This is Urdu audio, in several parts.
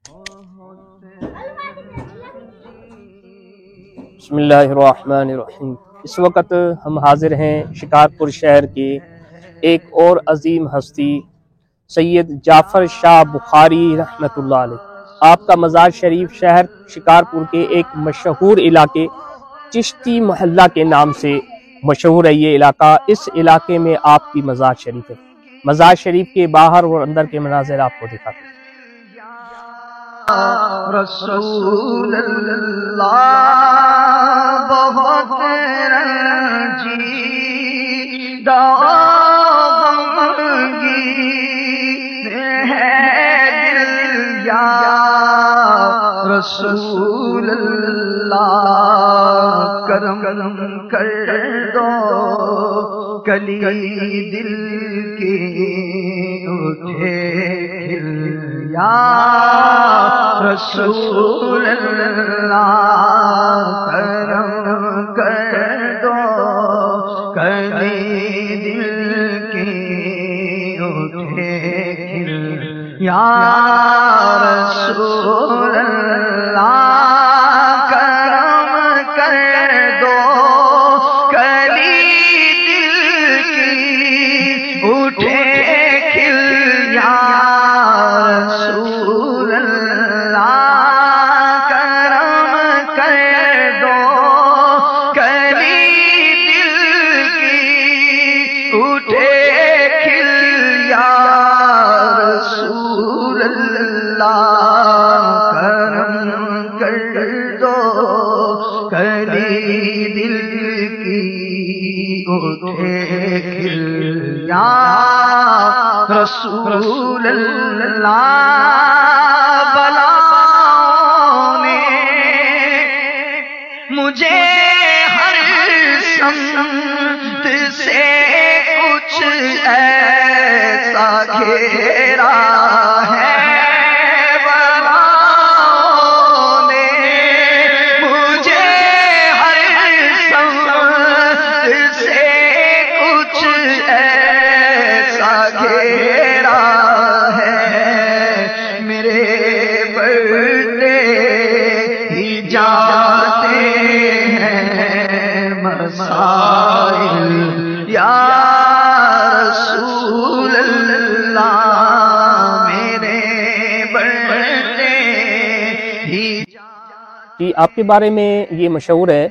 بسم اللہ الرحمن الرحیم۔ اس وقت ہم حاضر ہیں شکارپور شہر کے ایک اور عظیم ہستی سید جعفر شاہ بخاری رحمۃ اللہ علیہ۔ آپ کا مزار شریف شہر شکارپور کے ایک مشہور علاقے چشتی محلہ کے نام سے مشہور ہے یہ علاقہ۔ اس علاقے میں آپ کی مزار شریف ہے۔ مزار شریف کے باہر اور اندر کے مناظر آپ کو دکھاتے ہیں۔ رسول اللہ بہت رنجیدہ غمگین ہے دل یا رسول اللہ، کرم کر دو کلی دل کی اٹھے یا رسول اللہ، کرم کر دو کلی دل کی اٹھے یا رسول اللہ، کرم کر دو کلی دل کی اٹھے یا رسول اللہ، کرم کر دو کلی دل کی اٹھے یا رسول اللہ، کرم کر دو کلی دل کی اٹھے یا رسول اللہ، بلاؤں نے مجھے ہر سمت سے کچھ ایسا گھیرا ہے، بلاؤں نے مجھے ہر سمت سے کچھ ایسا گھیرا ہے، میرے بڑے ہی جاتے ہیں مسائل یا رسول اللہ، میرے بڑے ہی کہ آپ کے بارے میں یہ مشہور ہے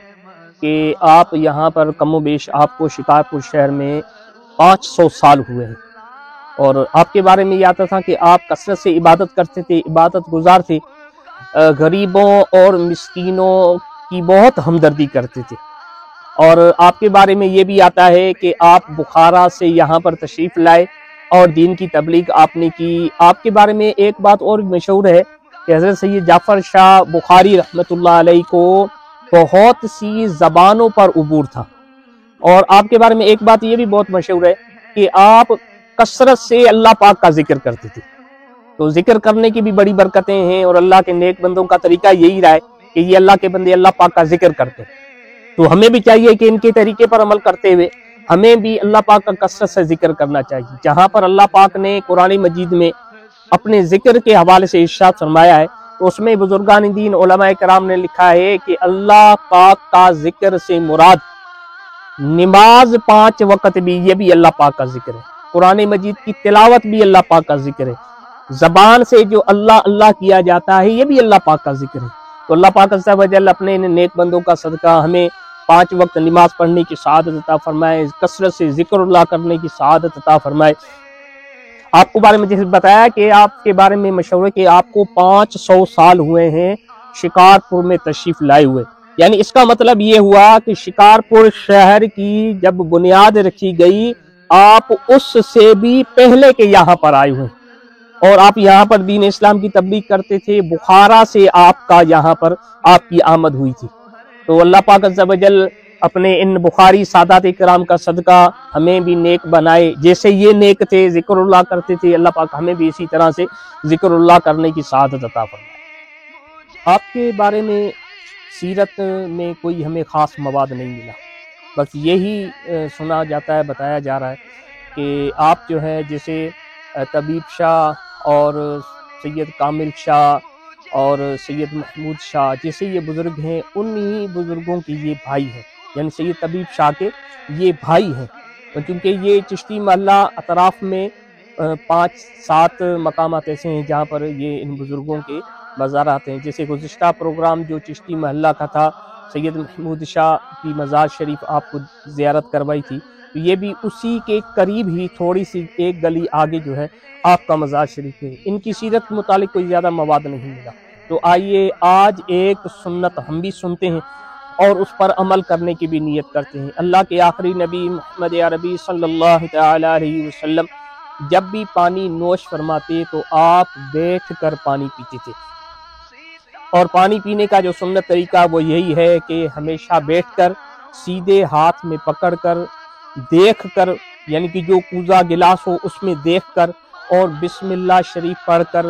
کہ آپ یہاں پر کم و بیش آپ کو شکارپور شہر میں 500 سال ہوئے ہیں، اور آپ کے بارے میں یہ آتا تھا کہ آپ کثرت سے عبادت کرتے تھے، عبادت گزار تھے، غریبوں اور مسکینوں کی بہت ہمدردی کرتے تھے، اور آپ کے بارے میں یہ بھی آتا ہے کہ آپ بخارا سے یہاں پر تشریف لائے اور دین کی تبلیغ آپ نے کی۔ آپ کے بارے میں ایک بات اور مشہور ہے کہ حضرت سید جعفر شاہ بخاری رحمۃ اللہ علیہ کو بہت سی زبانوں پر عبور تھا، اور آپ کے بارے میں ایک بات یہ بھی بہت مشہور ہے کہ آپ کثرت سے اللہ پاک کا ذکر کرتے تھے۔ تو ذکر کرنے کی بھی بڑی برکتیں ہیں، اور اللہ کے نیک بندوں کا طریقہ یہی رہا ہے کہ یہ اللہ کے بندے اللہ پاک کا ذکر کرتے ہیں۔ تو ہمیں بھی چاہیے کہ ان کے طریقے پر عمل کرتے ہوئے ہمیں بھی اللہ پاک کا کثرت سے ذکر کرنا چاہیے۔ جہاں پر اللہ پاک نے قرآن مجید میں اپنے ذکر کے حوالے سے ارشاد فرمایا ہے، تو اس میں بزرگان دین علماء کرام نے لکھا ہے کہ اللہ پاک کا ذکر سے مراد نماز 5 وقت بھی، یہ بھی اللہ پاک کا ذکر ہے، قرآن مجید کی تلاوت بھی اللہ پاک کا ذکر ہے، زبان سے جو اللہ اللہ کیا جاتا ہے یہ بھی اللہ پاک کا ذکر ہے۔ تو اللہ پاک عز و جل اپنے نیک بندوں کا صدقہ ہمیں 5 وقت نماز پڑھنے کی سعادت عطا فرمائے، کثرت سے ذکر اللہ کرنے کی سعادت عطا فرمائے۔ آپ کو بارے میں جیسے بتایا کہ آپ کے بارے میں مشہور ہے کہ آپ کو 500 سال ہوئے ہیں شکارپور میں تشریف لائے ہوئے، یعنی اس کا مطلب یہ ہوا کہ شکارپور شہر کی جب بنیاد رکھی گئی آپ اس سے بھی پہلے کے یہاں پر آئے ہوئے، اور آپ یہاں پر دین اسلام کی تبلیغ کرتے تھے۔ بخارا سے آپ کا یہاں پر آپ کی آمد ہوئی تھی۔ تو اللہ پاک عز و جل اپنے ان بخاری سادات کرام کا صدقہ ہمیں بھی نیک بنائے، جیسے یہ نیک تھے، ذکر اللہ کرتے تھے، اللہ پاک ہمیں بھی اسی طرح سے ذکر اللہ کرنے کی سعادت عطا فرمائے۔ آپ کے بارے میں سیرت میں کوئی ہمیں خاص مواد نہیں ملا، بس یہی سنا جاتا ہے، بتایا جا رہا ہے کہ آپ جو ہے جیسے طبیب شاہ اور سید کامل شاہ اور سید محمود شاہ جیسے یہ بزرگ ہیں، انہی بزرگوں کے یہ بھائی ہیں، یعنی سید طبیب شاہ کے یہ بھائی ہیں، کیونکہ یہ چشتی محلہ اطراف میں 5-7 مقامات ایسے ہیں جہاں پر یہ ان بزرگوں کے مزارات ہیں۔ جیسے گزشتہ پروگرام جو چشتی محلہ کا تھا، سید محمود شاہ کی مزار شریف آپ کو زیارت کروائی تھی، تو یہ بھی اسی کے قریب ہی تھوڑی سی ایک گلی آگے جو ہے آپ کا مزار شریف ہے۔ ان کی سیرت کے متعلق کوئی زیادہ مواد نہیں ملا، تو آئیے آج ایک سنت ہم بھی سنتے ہیں اور اس پر عمل کرنے کی بھی نیت کرتے ہیں۔ اللہ کے آخری نبی محمد عربی صلی اللہ تعالی علیہ وسلم جب بھی پانی نوش فرماتے تو آپ بیٹھ کر پانی پیتے تھے، اور پانی پینے کا جو سنت طریقہ وہ یہی ہے کہ ہمیشہ بیٹھ کر سیدھے ہاتھ میں پکڑ کر دیکھ کر، یعنی کہ جو کوزہ گلاس ہو اس میں دیکھ کر اور بسم اللہ شریف پڑھ کر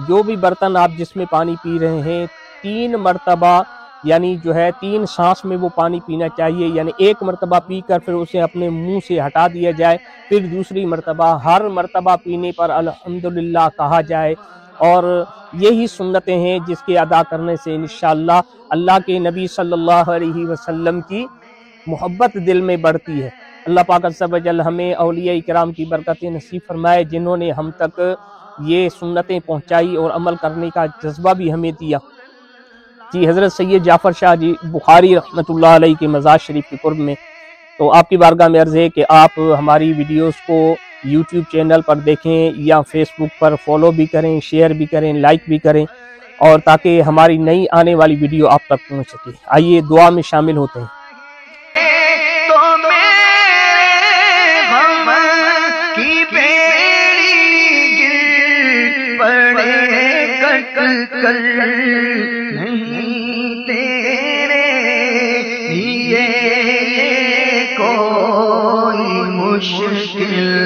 جو بھی برتن آپ جس میں پانی پی رہے ہیں 3 مرتبہ، یعنی جو ہے 3 سانس میں وہ پانی پینا چاہیے، یعنی ایک مرتبہ پی کر پھر اسے اپنے منہ سے ہٹا دیا جائے، پھر دوسری مرتبہ، ہر مرتبہ پینے پر الحمدللہ کہا جائے، اور یہی سنتیں ہیں جس کے ادا کرنے سے انشاءاللہ اللہ کے نبی صلی اللہ علیہ وسلم کی محبت دل میں بڑھتی ہے۔ اللہ پاک عز و جل ہمیں اولیاء کرام کی برکتیں نصیب فرمائے جنہوں نے ہم تک یہ سنتیں پہنچائی اور عمل کرنے کا جذبہ بھی ہمیں دیا۔ جی حضرت سید جعفر شاہ جی بخاری رحمۃ اللہ علیہ کے مزار شریف کے قرب میں، تو آپ کی بارگاہ میں عرض ہے کہ آپ ہماری ویڈیوز کو یوٹیوب چینل پر دیکھیں یا فیس بک پر فالو بھی کریں، شیئر بھی کریں، لائک بھی کریں، اور تاکہ ہماری نئی آنے والی ویڈیو آپ تک پہنچ سکے۔ آئیے دعا میں شامل ہوتے ہیں۔ نہیں تیرے لیے کوئی مشکل